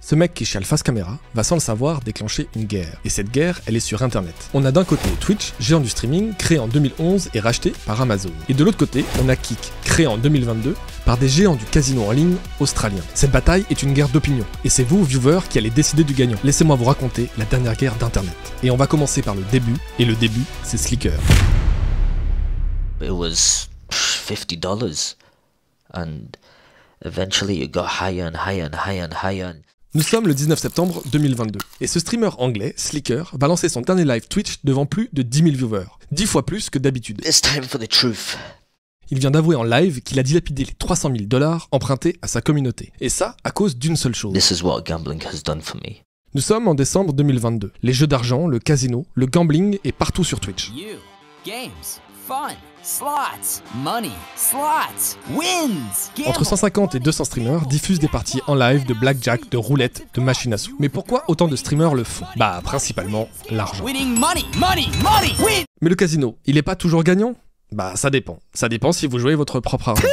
Ce mec qui chiale face caméra va sans le savoir déclencher une guerre. Et cette guerre, elle est sur internet. On a d'un côté Twitch, géant du streaming, créé en 2011 et racheté par Amazon. Et de l'autre côté, on a Kick, créé en 2022 par des géants du casino en ligne australiens. Cette bataille est une guerre d'opinion. Et c'est vous, viewers, qui allez décider du gagnant. Laissez-moi vous raconter la dernière guerre d'internet. Et on va commencer par le début, et le début, c'est Slicker. It was $50 and eventually it got higher and higher and higher and higher. Nous sommes le 19 septembre 2022, et ce streamer anglais, Slicker, va lancer son dernier live Twitch devant plus de 10 000 viewers, 10 fois plus que d'habitude. It's time for the truth. Il vient d'avouer en live qu'il a dilapidé les $300 000 empruntés à sa communauté, et ça à cause d'une seule chose. This is what gambling has done for me. Nous sommes en décembre 2022, les jeux d'argent, le casino, le gambling est partout sur Twitch. You, games, fun, slots, money, slots, wins. Entre 150 et 200 streamers diffusent des parties en live de blackjack, de roulette, de machine à sous. Mais pourquoi autant de streamers le font? Bah principalement l'argent. Winning money, money, money, win. Mais le casino, il est pas toujours gagnant? Bah ça dépend. Ça dépend si vous jouez votre propre argent.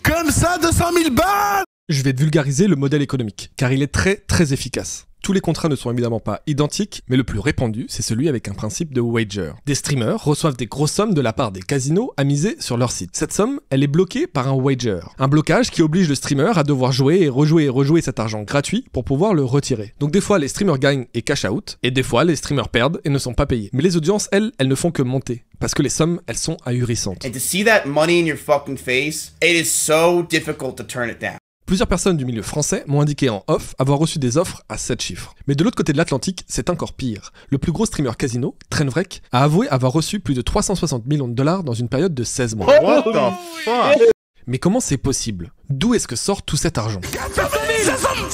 Comme ça, 200 000 balles! Je vais vulgariser le modèle économique, car il est très efficace. Tous les contrats ne sont évidemment pas identiques, mais le plus répandu, c'est celui avec un principe de wager. Des streamers reçoivent des grosses sommes de la part des casinos à miser sur leur site. Cette somme, elle est bloquée par un wager. Un blocage qui oblige le streamer à devoir jouer et rejouer cet argent gratuit pour pouvoir le retirer. Donc des fois, les streamers gagnent et cash out, et des fois, les streamers perdent et ne sont pas payés. Mais les audiences, elles ne font que monter. Parce que les sommes, elles sont ahurissantes. And to see that money in your fucking face, it is so difficult to turn it down. Plusieurs personnes du milieu français m'ont indiqué en off avoir reçu des offres à 7 chiffres. Mais de l'autre côté de l'Atlantique, c'est encore pire. Le plus gros streamer casino, Trenvrek, a avoué avoir reçu plus de 360 millions de dollars dans une période de 16 mois. What the fuck? Mais comment c'est possible? D'où est-ce que sort tout cet argent?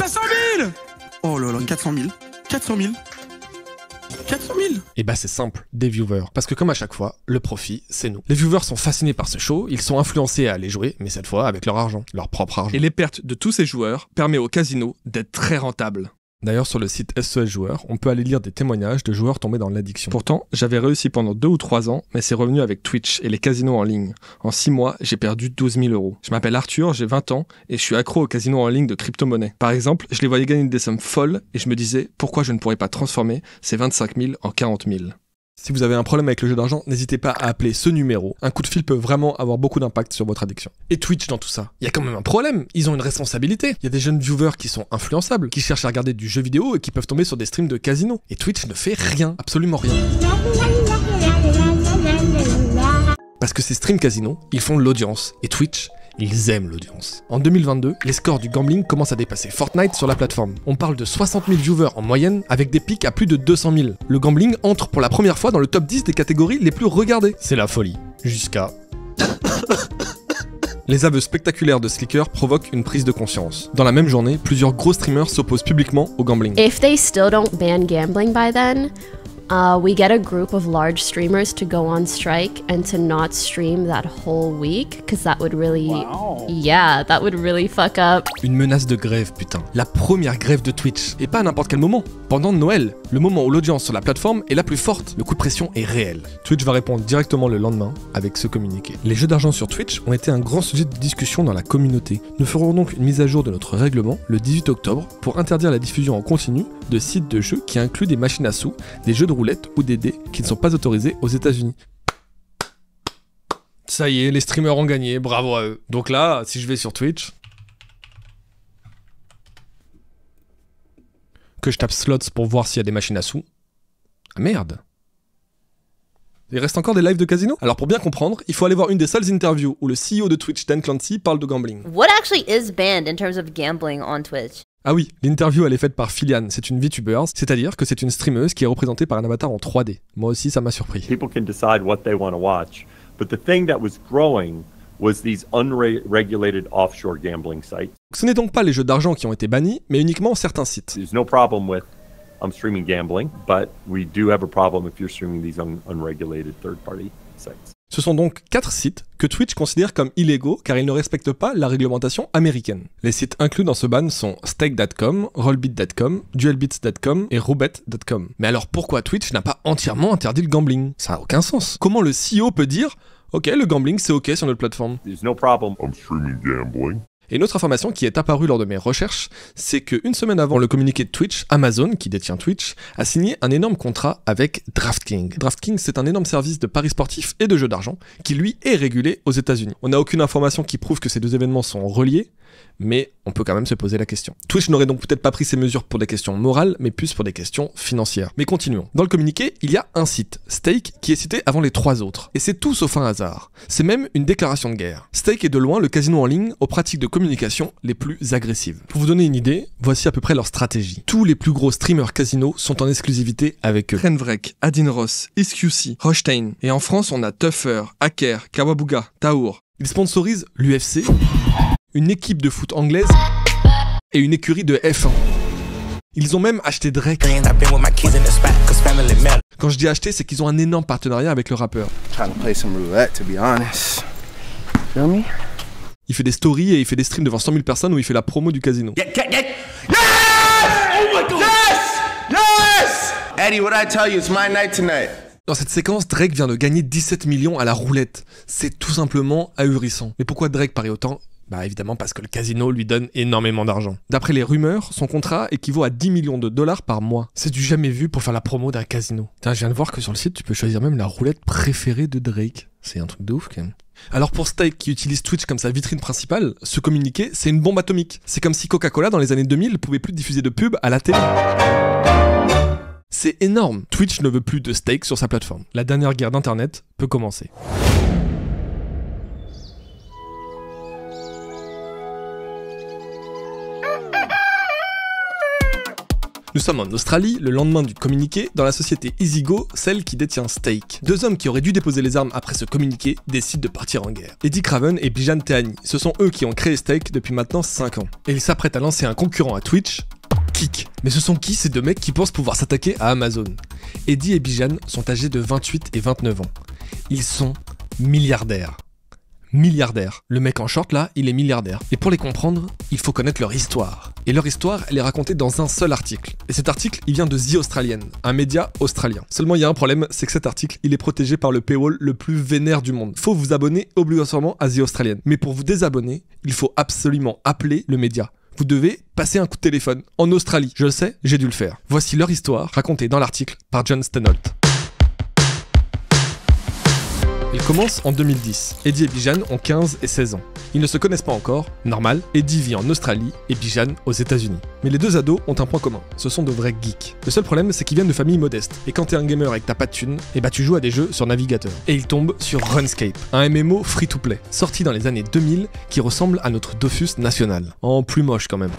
500 000! Oh là là, 400 000. 400 000. 400 000. Et bah c'est simple, des viewers. Parce que comme à chaque fois, le profit, c'est nous. Les viewers sont fascinés par ce show, ils sont influencés à aller jouer, mais cette fois avec leur argent, leur propre argent. Et les pertes de tous ces joueurs permettent au casino d'être très rentable. D'ailleurs, sur le site SOS Joueurs, on peut aller lire des témoignages de joueurs tombés dans l'addiction. Pourtant, j'avais réussi pendant 2 ou 3 ans, mais c'est revenu avec Twitch et les casinos en ligne. En 6 mois, j'ai perdu 12 000 euros. Je m'appelle Arthur, j'ai 20 ans, et je suis accro aux casinos en ligne de crypto-monnaie. Par exemple, je les voyais gagner des sommes folles, et je me disais, pourquoi je ne pourrais pas transformer ces 25 000 en 40 000 ? Si vous avez un problème avec le jeu d'argent, n'hésitez pas à appeler ce numéro. Un coup de fil peut vraiment avoir beaucoup d'impact sur votre addiction. Et Twitch dans tout ça, il y a quand même un problème, ils ont une responsabilité. Il y a des jeunes viewers qui sont influençables, qui cherchent à regarder du jeu vidéo et qui peuvent tomber sur des streams de casino. Et Twitch ne fait rien, absolument rien. Parce que ces streams casino, ils font de l'audience. Et Twitch, ils aiment l'audience. En 2022, les scores du gambling commencent à dépasser Fortnite sur la plateforme. On parle de 60 000 viewers en moyenne, avec des pics à plus de 200 000. Le gambling entre pour la première fois dans le top 10 des catégories les plus regardées. C'est la folie. Jusqu'à... Les aveux spectaculaires de Slicker provoquent une prise de conscience. Dans la même journée, plusieurs gros streamers s'opposent publiquement au gambling. If they still don't ban gambling by then, we get a group of large streamers to go on strike and to not stream that whole week, because that would really, that would really fuck up. Une menace de grève, putain. La première grève de Twitch. Et pas à n'importe quel moment. Pendant Noël, le moment où l'audience sur la plateforme est la plus forte. Le coup de pression est réel. Twitch va répondre directement le lendemain avec ce communiqué. Les jeux d'argent sur Twitch ont été un grand sujet de discussion dans la communauté. Nous ferons donc une mise à jour de notre règlement le 18 octobre pour interdire la diffusion en continu de sites de jeux qui incluent des machines à sous, des jeux de roulette ou des dés qui ne sont pas autorisés aux États-Unis. Ça y est, les streamers ont gagné, bravo à eux. Donc là, si je vais sur Twitch, que je tape slots pour voir s'il y a des machines à sous, ah merde. Il reste encore des lives de casino? Alors pour bien comprendre, il faut aller voir une des seules interviews où le CEO de Twitch, Dan Clancy, parle de gambling. What actually is banned in terms of gambling on Twitch? Ah oui, l'interview elle est faite par Philian, c'est une VTuber, c'est-à-dire que c'est une streameuse qui est représentée par un avatar en 3D. Moi aussi ça m'a surpris. People can decide what they want to watch, but the thing that was growing was these unregulated offshore gambling sites. Ce n'est donc pas les jeux d'argent qui ont été bannis, mais uniquement certains sites. There's no problem with streaming gambling, but we do have a problem if you're streaming these unregulated third-party sites. Ce sont donc 4 sites que Twitch considère comme illégaux car ils ne respectent pas la réglementation américaine. Les sites inclus dans ce ban sont stake.com, rollbit.com, duelbits.com et roulette.com. Mais alors pourquoi Twitch n'a pas entièrement interdit le gambling? Ça n'a aucun sens. Comment le CEO peut dire « Ok, le gambling c'est ok sur notre plateforme ». There's no problem. I'm streaming gambling. Et une autre information qui est apparue lors de mes recherches, c'est qu'une semaine avant le communiqué de Twitch, Amazon, qui détient Twitch, a signé un énorme contrat avec DraftKings. DraftKings, c'est un énorme service de paris sportifs et de jeux d'argent qui, lui, est régulé aux États-Unis. On n'a aucune information qui prouve que ces deux événements sont reliés, mais on peut quand même se poser la question. Twitch n'aurait donc peut-être pas pris ces mesures pour des questions morales, mais plus pour des questions financières. Mais continuons. Dans le communiqué, il y a un site, Stake, qui est cité avant les 3 autres. Et c'est tout sauf un hasard. C'est même une déclaration de guerre. Stake est de loin le casino en ligne aux pratiques de communication les plus agressives. Pour vous donner une idée, voici à peu près leur stratégie. Tous les plus gros streamers casinos sont en exclusivité avec eux. Renvrek, Adin Ross, ISQC, Hochstein. Et en France, on a Tuffer, Hacker, Kawabuga, Taour. Ils sponsorisent l'UFC, une équipe de foot anglaise et une écurie de F1. Ils ont même acheté Drake. Quand je dis acheter, c'est qu'ils ont un énorme partenariat avec le rappeur. Il fait des stories et il fait des streams devant 100 000 personnes où il fait la promo du casino. Eddie, what I tell you, it's my night tonight. Dans cette séquence, Drake vient de gagner 17 millions à la roulette. C'est tout simplement ahurissant. Mais pourquoi Drake parie autant ? Bah évidemment parce que le casino lui donne énormément d'argent. D'après les rumeurs, son contrat équivaut à 10 millions de dollars par mois. C'est du jamais vu pour faire la promo d'un casino. Tiens, je viens de voir que sur le site, tu peux choisir même la roulette préférée de Drake. C'est un truc de ouf quand même. Alors pour Stake qui utilise Twitch comme sa vitrine principale, ce communiqué, c'est une bombe atomique. C'est comme si Coca-Cola dans les années 2000 pouvait plus diffuser de pub à la télé. C'est énorme. Twitch ne veut plus de Stake sur sa plateforme. La dernière guerre d'internet peut commencer. Nous sommes en Australie, le lendemain du communiqué, dans la société EasyGo, celle qui détient Stake. Deux hommes qui auraient dû déposer les armes après ce communiqué décident de partir en guerre. Eddie Craven et Bijan Tehani, ce sont eux qui ont créé Stake depuis maintenant 5 ans. Et ils s'apprêtent à lancer un concurrent à Twitch, Kick. Mais ce sont qui ces deux mecs qui pensent pouvoir s'attaquer à Amazon ? Eddie et Bijan sont âgés de 28 et 29 ans. Ils sont milliardaires. Milliardaires. Le mec en short là, il est milliardaire. Et pour les comprendre, il faut connaître leur histoire. Et leur histoire, elle est racontée dans un seul article. Et cet article, il vient de The Australian, un média australien. Seulement, il y a un problème, c'est que cet article, il est protégé par le paywall le plus vénère du monde. Faut vous abonner obligatoirement à The Australian. Mais pour vous désabonner, il faut absolument appeler le média. Vous devez passer un coup de téléphone en Australie. Je le sais, j'ai dû le faire. Voici leur histoire, racontée dans l'article par John Steinholt. Il commence en 2010. Eddie et Bijan ont 15 et 16 ans. Ils ne se connaissent pas encore, normal, Eddie vit en Australie et Bijan aux États-Unis. Mais les deux ados ont un point commun, ce sont de vrais geeks. Le seul problème, c'est qu'ils viennent de familles modestes. Et quand t'es un gamer et que t'as pas de thunes, et bah tu joues à des jeux sur navigateur. Et ils tombent sur RuneScape, un MMO free-to-play, sorti dans les années 2000, qui ressemble à notre Dofus national. En plus moche quand même.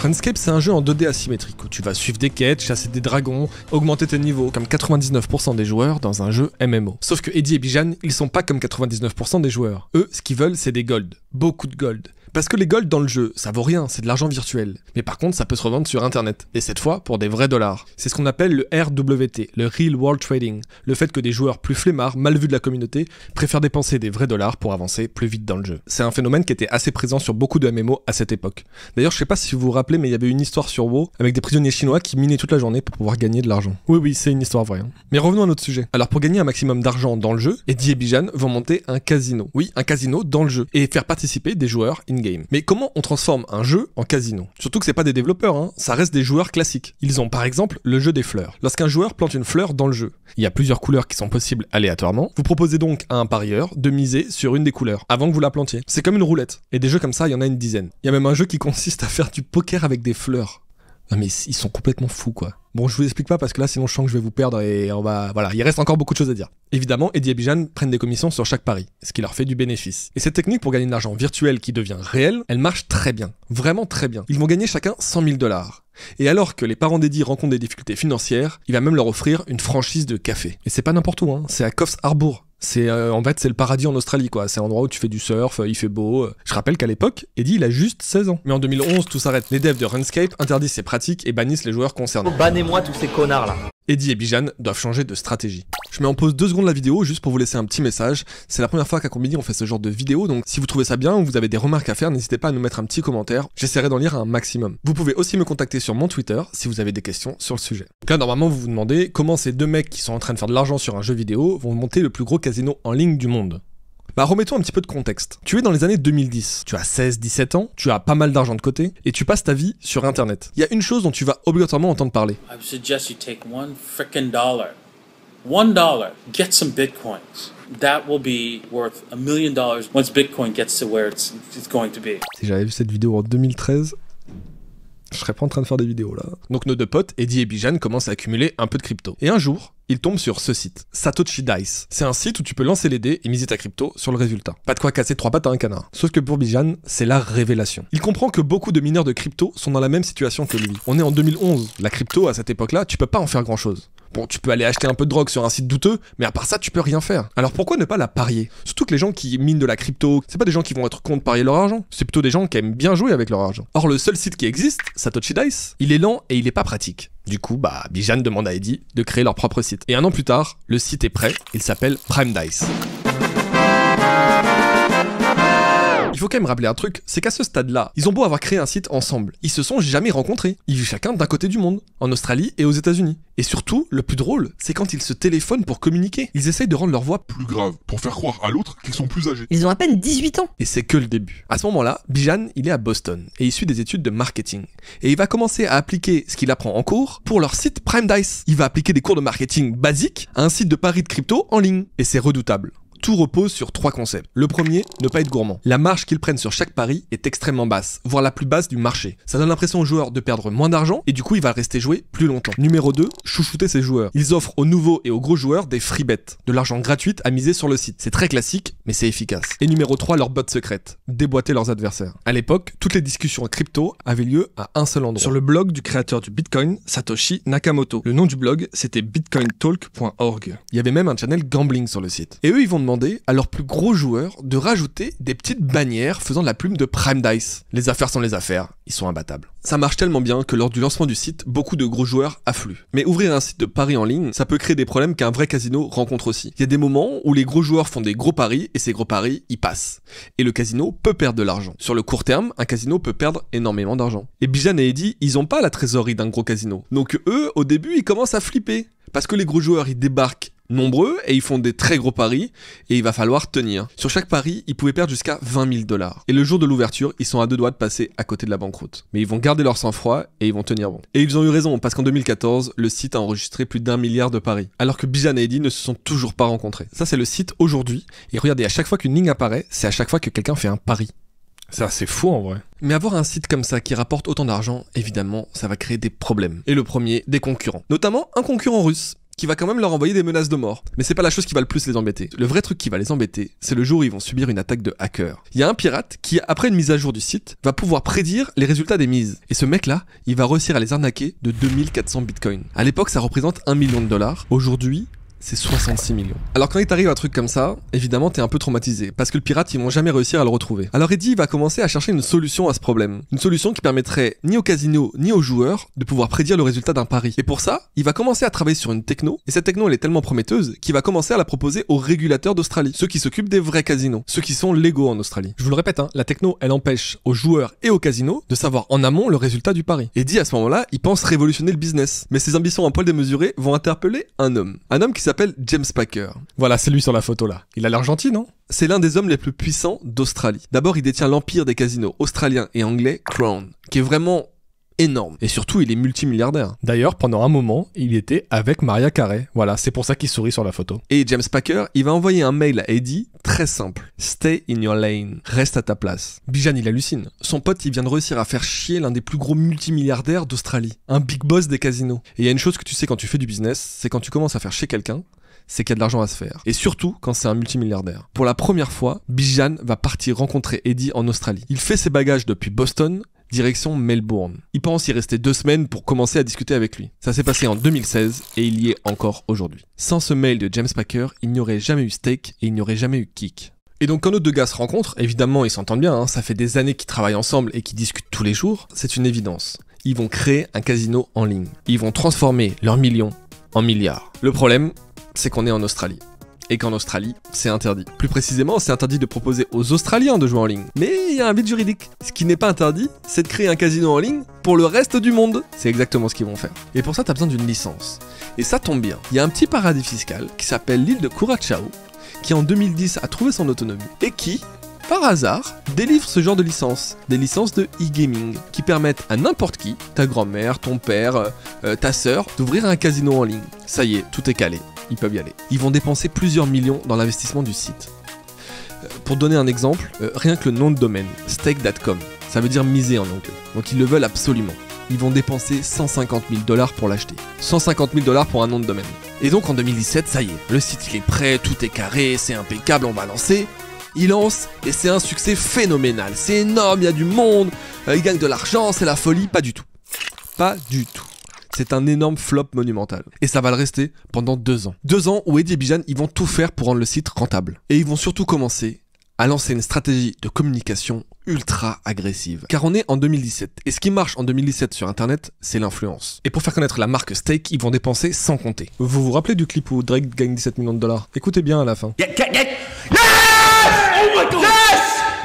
RuneScape, c'est un jeu en 2D asymétrique où tu vas suivre des quêtes, chasser des dragons, augmenter tes niveaux comme 99% des joueurs dans un jeu MMO. Sauf que Eddie et Bijan, ils sont pas comme 99% des joueurs. Eux, ce qu'ils veulent, c'est des golds. Beaucoup de gold. Parce que les golds dans le jeu, ça vaut rien, c'est de l'argent virtuel. Mais par contre, ça peut se revendre sur internet. Et cette fois, pour des vrais dollars. C'est ce qu'on appelle le RWT, le Real World Trading. Le fait que des joueurs plus flemmards, mal vus de la communauté, préfèrent dépenser des vrais dollars pour avancer plus vite dans le jeu. C'est un phénomène qui était assez présent sur beaucoup de MMO à cette époque. D'ailleurs, je sais pas si vous vous rappelez, mais il y avait une histoire sur WoW avec des prisonniers chinois qui minaient toute la journée pour pouvoir gagner de l'argent. Oui, c'est une histoire vraie. Mais revenons à notre sujet. Alors pour gagner un maximum d'argent dans le jeu, Eddie et Bijan vont monter un casino. Oui, un casino dans le jeu. Et faire participer des joueurs in-game. Mais comment on transforme un jeu en casino? Surtout que c'est pas des développeurs, hein, ça reste des joueurs classiques. Ils ont par exemple le jeu des fleurs. Lorsqu'un joueur plante une fleur dans le jeu, il y a plusieurs couleurs qui sont possibles aléatoirement. Vous proposez donc à un parieur de miser sur une des couleurs avant que vous la plantiez. C'est comme une roulette. Et des jeux comme ça, il y en a une dizaine. Il y a même un jeu qui consiste à faire du poker avec des fleurs. Non mais ils sont complètement fous quoi. Bon, je vous explique pas parce que là sinon je sens que je vais vous perdre et on va... Voilà, il reste encore beaucoup de choses à dire. Évidemment, Eddie et Bijan prennent des commissions sur chaque pari, ce qui leur fait du bénéfice. Et cette technique pour gagner de l'argent virtuel qui devient réel, elle marche très bien. Vraiment très bien. Ils vont gagner chacun 100 000 $. Et alors que les parents d'Eddie rencontrent des difficultés financières, il va même leur offrir une franchise de café. Et c'est pas n'importe où, hein, c'est à Coffs Harbour. C'est en fait c'est le paradis en Australie quoi, c'est un endroit où tu fais du surf, il fait beau. Je rappelle qu'à l'époque, Eddie il a juste 16 ans. Mais en 2011 tout s'arrête. Les devs de RuneScape interdisent ces pratiques et bannissent les joueurs concernés. Bannez-moi tous ces connards là. Eddie et Bijan doivent changer de stratégie. Je Je mets en pause 2 secondes la vidéo juste pour vous laisser un petit message. C'est la première fois qu'à Combini on fait ce genre de vidéo, donc si vous trouvez ça bien ou vous avez des remarques à faire, n'hésitez pas à nous mettre un petit commentaire. J'essaierai d'en lire un maximum. Vous pouvez aussi me contacter sur mon Twitter si vous avez des questions sur le sujet. Donc là, normalement, vous vous demandez comment ces 2 mecs qui sont en train de faire de l'argent sur un jeu vidéo vont monter le plus gros casino en ligne du monde. Bah remettons un petit peu de contexte. Tu es dans les années 2010, tu as 16-17 ans, tu as pas mal d'argent de côté, et tu passes ta vie sur internet. Il y a une chose dont tu vas obligatoirement entendre parler. I suggest you take $1 frickin' $1, get some bitcoins. That will be worth $1 million once Bitcoin gets to where it's going to be. Si j'avais vu cette vidéo en 2013... je serais pas en train de faire des vidéos là. Donc nos 2 potes, Eddie et Bijan, commencent à accumuler un peu de crypto. Et un jour, ils tombent sur ce site, Satoshi Dice. C'est un site où tu peux lancer les dés et miser ta crypto sur le résultat. Pas de quoi casser 3 pattes à un canard. Sauf que pour Bijan, c'est la révélation. Il comprend que beaucoup de mineurs de crypto sont dans la même situation que lui. On est en 2011. La crypto, à cette époque-là, tu peux pas en faire grand-chose. Bon, tu peux aller acheter un peu de drogue sur un site douteux, mais à part ça, tu peux rien faire. Alors pourquoi ne pas la parier? Surtout que les gens qui minent de la crypto, c'est pas des gens qui vont être contre parier leur argent, c'est plutôt des gens qui aiment bien jouer avec leur argent. Or, le seul site qui existe, Satoshi Dice, il est lent et il est pas pratique. Du coup, Bijan demande à Eddie de créer leur propre site. Et 1 an plus tard, le site est prêt, il s'appelle Prime Dice. Il faut quand même rappeler un truc, c'est qu'à ce stade-là, ils ont beau avoir créé un site ensemble, ils se sont jamais rencontrés. Ils vivent chacun d'un côté du monde, en Australie et aux États-Unis. Et surtout, le plus drôle, c'est quand ils se téléphonent pour communiquer. Ils essayent de rendre leur voix plus grave, pour faire croire à l'autre qu'ils sont plus âgés. Ils ont à peine 18 ans. Et c'est que le début. À ce moment-là, Bijan, il est à Boston, et il suit des études de marketing. Et il va commencer à appliquer ce qu'il apprend en cours pour leur site Prime Dice. Il va appliquer des cours de marketing basiques à un site de paris de crypto en ligne. Et c'est redoutable. Tout repose sur 3 concepts. Le premier, ne pas être gourmand. La marge qu'ils prennent sur chaque pari est extrêmement basse, voire la plus basse du marché. Ça donne l'impression aux joueurs de perdre moins d'argent et du coup il va rester jouer plus longtemps. Numéro 2, chouchouter ses joueurs. Ils offrent aux nouveaux et aux gros joueurs des free bets, de l'argent gratuit à miser sur le site. C'est très classique, mais c'est efficace. Et numéro 3, leur botte secrète, déboîter leurs adversaires. À l'époque, toutes les discussions en crypto avaient lieu à un seul endroit. Sur le blog du créateur du Bitcoin, Satoshi Nakamoto. Le nom du blog, c'était bitcointalk.org. Il y avait même un channel gambling sur le site. Et eux, ils vont demander à leurs plus gros joueurs de rajouter des petites bannières faisant de la plume de Prime Dice. Les affaires sont les affaires, ils sont imbattables. Ça marche tellement bien que lors du lancement du site, beaucoup de gros joueurs affluent. Mais ouvrir un site de paris en ligne, ça peut créer des problèmes qu'un vrai casino rencontre aussi. Il y a des moments où les gros joueurs font des gros paris et ces gros paris, ils passent. Et le casino peut perdre de l'argent. Sur le court terme, un casino peut perdre énormément d'argent. Et Bijan et Eddie, ils ont pas la trésorerie d'un gros casino. Donc eux, au début, ils commencent à flipper. Parce que les gros joueurs, ils débarquent nombreux et ils font des très gros paris et il va falloir tenir. Sur chaque pari, ils pouvaient perdre jusqu'à $20 000. Et le jour de l'ouverture, ils sont à 2 doigts de passer à côté de la banqueroute. Mais ils vont garder leur sang-froid et ils vont tenir bon. Et ils ont eu raison parce qu'en 2014, le site a enregistré plus d'1 milliard de paris. Alors que Bijan et Eddie ne se sont toujours pas rencontrés. Ça, c'est le site aujourd'hui. Et regardez, à chaque fois qu'une ligne apparaît, c'est à chaque fois que quelqu'un fait un pari. C'est assez fou en vrai. Mais avoir un site comme ça qui rapporte autant d'argent, évidemment, ça va créer des problèmes. Et le premier, des concurrents. Notamment un concurrent russe, qui va quand même leur envoyer des menaces de mort. Mais c'est pas la chose qui va le plus les embêter. Le vrai truc qui va les embêter, c'est le jour où ils vont subir une attaque de hacker. Il y a un pirate qui, après une mise à jour du site, va pouvoir prédire les résultats des mises. Et ce mec-là, il va réussir à les arnaquer de 2400 bitcoins. À l'époque, ça représente $1 million. Aujourd'hui, c'est 66 millions. Alors quand il t'arrive un truc comme ça, évidemment t'es un peu traumatisé, parce que le pirate ils vont jamais réussir à le retrouver. Alors Eddie va commencer à chercher une solution à ce problème. Une solution qui permettrait ni au casino ni aux joueurs de pouvoir prédire le résultat d'un pari. Et pour ça, il va commencer à travailler sur une techno, et cette techno elle est tellement prometteuse qu'il va commencer à la proposer aux régulateurs d'Australie, ceux qui s'occupent des vrais casinos, ceux qui sont légaux en Australie. Je vous le répète, la techno elle empêche aux joueurs et aux casinos de savoir en amont le résultat du pari. Eddie à ce moment-là, il pense révolutionner le business, mais ses ambitions un poil démesurées vont interpeller un homme qui s'appelle James Packer. Voilà, c'est lui sur la photo là. Il a l'air gentil, non? C'est l'un des hommes les plus puissants d'Australie. D'abord, il détient l'empire des casinos australiens et anglais, Crown, qui est vraiment énorme. Et surtout, il est multimilliardaire. D'ailleurs, pendant un moment, il était avec Mariah Carey. Voilà, c'est pour ça qu'il sourit sur la photo. Et James Packer, il va envoyer un mail à Eddie, très simple. Stay in your lane. Reste à ta place. Bijan, il hallucine. Son pote, il vient de réussir à faire chier l'un des plus gros multimilliardaires d'Australie. Un big boss des casinos. Et il y a une chose que tu sais quand tu fais du business, c'est quand tu commences à faire chier quelqu'un, c'est qu'il y a de l'argent à se faire. Et surtout quand c'est un multimilliardaire. Pour la première fois, Bijan va partir rencontrer Eddie en Australie. Il fait ses bagages depuis Boston, direction Melbourne. Il pense y rester 2 semaines pour commencer à discuter avec lui. Ça s'est passé en 2016 et il y est encore aujourd'hui. Sans ce mail de James Packer, il n'y aurait jamais eu steak et il n'y aurait jamais eu kick. Et donc quand nos 2 gars se rencontrent, évidemment ils s'entendent bien, ça fait des années qu'ils travaillent ensemble et qu'ils discutent tous les jours, c'est une évidence. Ils vont créer un casino en ligne. Ils vont transformer leurs millions en milliards. Le problème, c'est qu'on est en Australie. Et qu'en Australie, c'est interdit. Plus précisément, c'est interdit de proposer aux Australiens de jouer en ligne. Mais il y a un vide juridique. Ce qui n'est pas interdit, c'est de créer un casino en ligne pour le reste du monde. C'est exactement ce qu'ils vont faire. Et pour ça, t'as besoin d'une licence. Et ça tombe bien. Il y a un petit paradis fiscal qui s'appelle l'île de Curaçao, qui en 2010 a trouvé son autonomie, et qui, par hasard, délivre ce genre de licences, des licences de e-gaming, qui permettent à n'importe qui, ta grand-mère, ton père, ta sœur, d'ouvrir un casino en ligne. Ça y est, tout est calé. Ils peuvent y aller. Ils vont dépenser plusieurs millions dans l'investissement du site. Pour donner un exemple, rien que le nom de domaine, stake.com, ça veut dire miser en anglais. Donc ils le veulent absolument. Ils vont dépenser 150 000 $ pour l'acheter. 150 000 $ pour un nom de domaine. Et donc en 2017, ça y est, le site il est prêt, tout est carré, c'est impeccable, on va lancer. Ils lancent et c'est un succès phénoménal. C'est énorme, il y a du monde, ils gagnent de l'argent, c'est la folie, pas du tout. Pas du tout. C'est un énorme flop monumental. Et ça va le rester pendant 2 ans. 2 ans où Eddie et Bijan, ils vont tout faire pour rendre le site rentable. Et ils vont surtout commencer à lancer une stratégie de communication ultra agressive. Car on est en 2017. Et ce qui marche en 2017 sur Internet, c'est l'influence. Et pour faire connaître la marque Stake, ils vont dépenser sans compter. Vous vous rappelez du clip où Drake gagne 17 millions de $? Écoutez bien à la fin. Yes! Oh my God!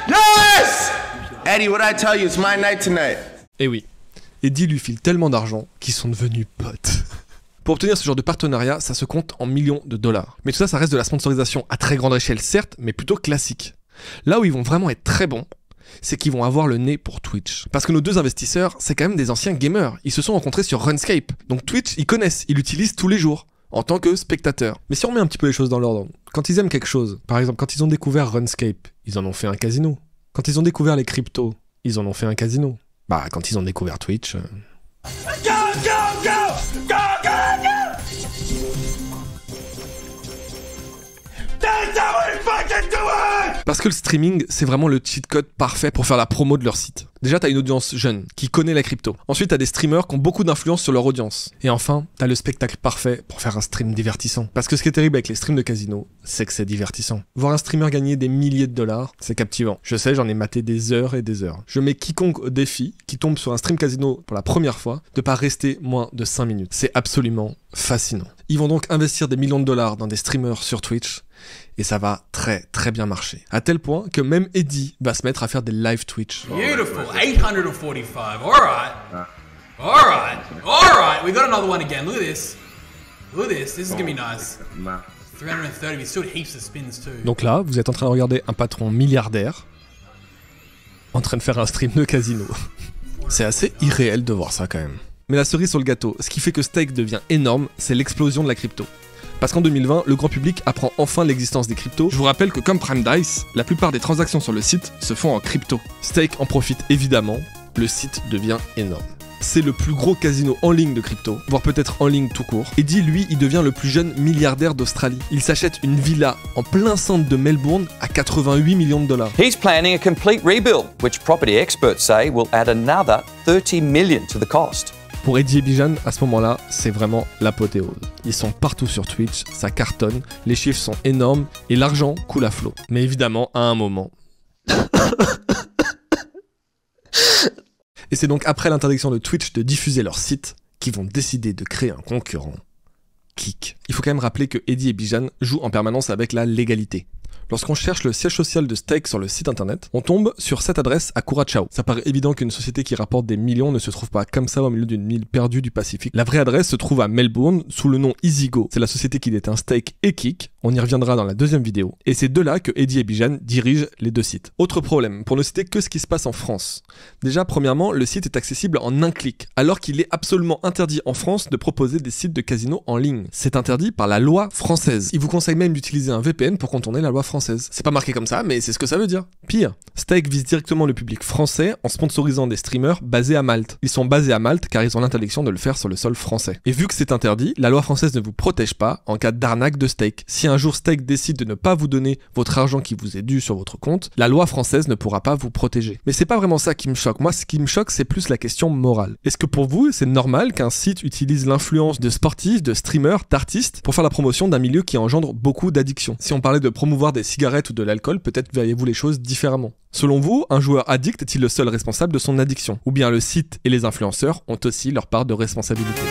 Yes! Eddie, what I tell you, it's my night tonight. Et oui. Eddie lui file tellement d'argent qu'ils sont devenus potes. Pour obtenir ce genre de partenariat, ça se compte en millions de dollars. Mais tout ça, ça reste de la sponsorisation à très grande échelle, certes, mais plutôt classique. Là où ils vont vraiment être très bons, c'est qu'ils vont avoir le nez pour Twitch. Parce que nos 2 investisseurs, c'est quand même des anciens gamers. Ils se sont rencontrés sur Runescape. Donc Twitch, ils connaissent, ils l'utilisent tous les jours, en tant que spectateurs. Mais si on met un petit peu les choses dans l'ordre, quand ils aiment quelque chose, par exemple, quand ils ont découvert Runescape, ils en ont fait un casino. Quand ils ont découvert les cryptos, ils en ont fait un casino. Bah, quand ils ont découvert Twitch... Parce que le streaming, c'est vraiment le cheat code parfait pour faire la promo de leur site. Déjà, t'as une audience jeune, qui connaît la crypto. Ensuite, t'as des streamers qui ont beaucoup d'influence sur leur audience. Et enfin, t'as le spectacle parfait pour faire un stream divertissant. Parce que ce qui est terrible avec les streams de casino, c'est que c'est divertissant. Voir un streamer gagner des milliers de dollars, c'est captivant. Je sais, j'en ai maté des heures et des heures. Je mets quiconque au défi, qui tombe sur un stream casino pour la première fois, de pas rester moins de 5 minutes. C'est absolument fascinant. Ils vont donc investir des millions de dollars dans des streamers sur Twitch, et ça va très très bien marcher. À tel point que même Eddie va se mettre à faire des live Twitch. Beautiful, 845, alright, we got another one again, look at this, this is gonna be nice. 330, we still had heaps of spins too. Donc là, vous êtes en train de regarder un patron milliardaire en train de faire un stream de casino. C'est assez irréel de voir ça quand même. Mais la cerise sur le gâteau, ce qui fait que Stake devient énorme, c'est l'explosion de la crypto. Parce qu'en 2020, le grand public apprend enfin l'existence des cryptos. Je vous rappelle que comme Prime Dice, la plupart des transactions sur le site se font en crypto. Stake en profite évidemment, le site devient énorme. C'est le plus gros casino en ligne de crypto, voire peut-être en ligne tout court. Eddie, lui, il devient le plus jeune milliardaire d'Australie. Il s'achète une villa en plein centre de Melbourne à 88 millions de dollars. He's planning a complete rebuild, which property experts say will add another 30 million to the cost. Pour Eddie et Bijan, à ce moment-là, c'est vraiment l'apothéose. Ils sont partout sur Twitch, ça cartonne, les chiffres sont énormes et l'argent coule à flot. Mais évidemment, à un moment... Et c'est donc après l'interdiction de Twitch de diffuser leur site qu'ils vont décider de créer un concurrent, Kick. Il faut quand même rappeler que Eddie et Bijan jouent en permanence avec la légalité. Lorsqu'on cherche le siège social de Stake sur le site internet, on tombe sur cette adresse à Curaçao. Ça paraît évident qu'une société qui rapporte des millions ne se trouve pas comme ça au milieu d'une île perdue du Pacifique. La vraie adresse se trouve à Melbourne sous le nom EasyGo. C'est la société qui détient Stake et Kick. On y reviendra dans la deuxième vidéo. Et c'est de là que Eddie et Bijan dirigent les 2 sites. Autre problème, pour ne citer que ce qui se passe en France. Déjà, premièrement, le site est accessible en un clic, alors qu'il est absolument interdit en France de proposer des sites de casino en ligne. C'est interdit par la loi française. Il vous conseille même d'utiliser un VPN pour contourner la loi française. C'est pas marqué comme ça, mais c'est ce que ça veut dire. Pire, Stake vise directement le public français en sponsorisant des streamers basés à Malte. Ils sont basés à Malte car ils ont l'interdiction de le faire sur le sol français. Et vu que c'est interdit, la loi française ne vous protège pas en cas d'arnaque de Stake. Si un jour Stake décide de ne pas vous donner votre argent qui vous est dû sur votre compte, la loi française ne pourra pas vous protéger. Mais c'est pas vraiment ça qui me choque. Moi, ce qui me choque, c'est plus la question morale. Est-ce que pour vous, c'est normal qu'un site utilise l'influence de sportifs, de streamers, d'artistes pour faire la promotion d'un milieu qui engendre beaucoup d'addictions? Si on parlait de promouvoir des cigarettes ou de l'alcool, peut-être verriez-vous les choses différemment. Selon vous, un joueur addict est-il le seul responsable de son addiction? Ou bien le site et les influenceurs ont aussi leur part de responsabilité?